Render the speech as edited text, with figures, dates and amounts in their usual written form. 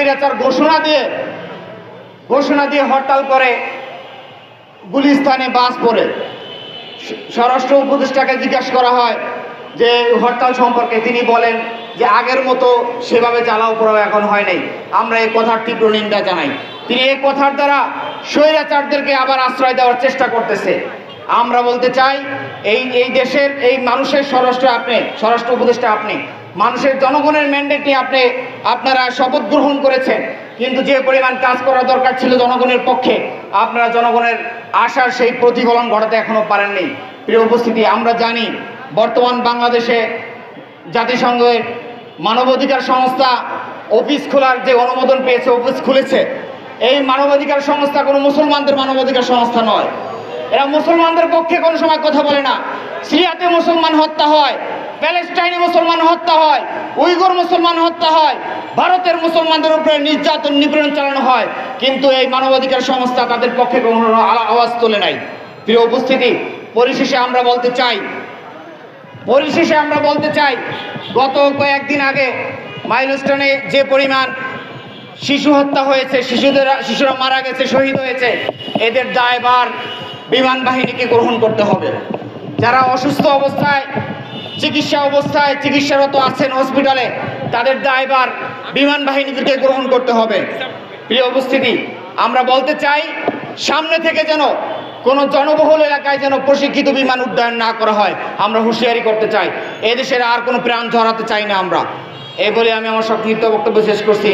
স্বৈরাচার ঘোষণা দিয়ে হরতাল করে গুলিস্তানে বাস পড়ে। স্বরাষ্ট্র উপদেষ্টাকে জিজ্ঞাসা করা হয় যে হরতাল সম্পর্কে, তিনি বলেন যে আগের মতো সেভাবে জ্বালাও পোড়াও এখন হয় নাই, আমরা এই কথার তীব্র নিন্দা জানাই। তিনি এই কথার দ্বারা স্বৈরাচারদেরকে আবার আশ্রয় দেওয়ার চেষ্টা করতেছে। আমরা বলতে চাই এই দেশের এই মানুষের স্বরাষ্ট্র উপদেষ্টা আপনি, মানুষের জনগণের ম্যান্ডেট নিয়ে আপনারা শপথ গ্রহণ করেছেন, কিন্তু যে পরিমাণ কাজ করা দরকার ছিল জনগণের পক্ষে, আপনারা জনগণের আশার সেই প্রতিফলন ঘটাতে এখনো পারেননি। প্রিয় উপস্থিতি, আমরা জানি বর্তমান বাংলাদেশে জাতিসংঘের মানবাধিকার সংস্থা অফিস খোলার যে অনুমোদন পেয়েছে, অফিস খুলেছে। এই মানবাধিকার সংস্থা কোনো মুসলমানদের মানবাধিকার সংস্থা নয়। এরা মুসলমানদের পক্ষে কোনো সময় কথা বলে না। সিরিয়াতে মুসলমান হত্যা হয়, প্যালেস্টাইনে মুসলমান হত্যা হয়, উইগুর মুসলমান হত্যা হয়, ভারতের মুসলমানদের উপরে নির্যাতন নিপীড়ন চালানো হয়, কিন্তু এই মানবাধিকার সংস্থা তাদের পক্ষে কোনো আওয়াজ তোলে নাই। প্রিয় উপস্থিতি, পরিশেষে আমরা বলতে চাই গত কয়েকদিন আগে মাইলস্টোনে যে পরিমাণ শিশু হত্যা হয়েছে, শিশুরা মারা গেছে, শহীদ হয়েছে, এদের দায়ভার বিমান বাহিনীকে গ্রহণ করতে হবে। যারা অসুস্থ অবস্থায় চিকিৎসারত আছেন হসপিটালে, তাদের দায়ভার বিমান বাহিনীকে গ্রহণ করতে হবে। প্রিয় উপস্থিতি, আমরা বলতে চাই সামনে থেকে যেন কোনো জনবহুল এলাকায় যেন প্রশিক্ষিত বিমান উড্ডয়ন না করা হয়, আমরা হুঁশিয়ারি করতে চাই। এদেশের আর কোনো প্রাণ ঝরাতে চাই না আমরা। এই বলে আমি আমার সংক্ষিপ্ত বক্তব্য শেষ করছি।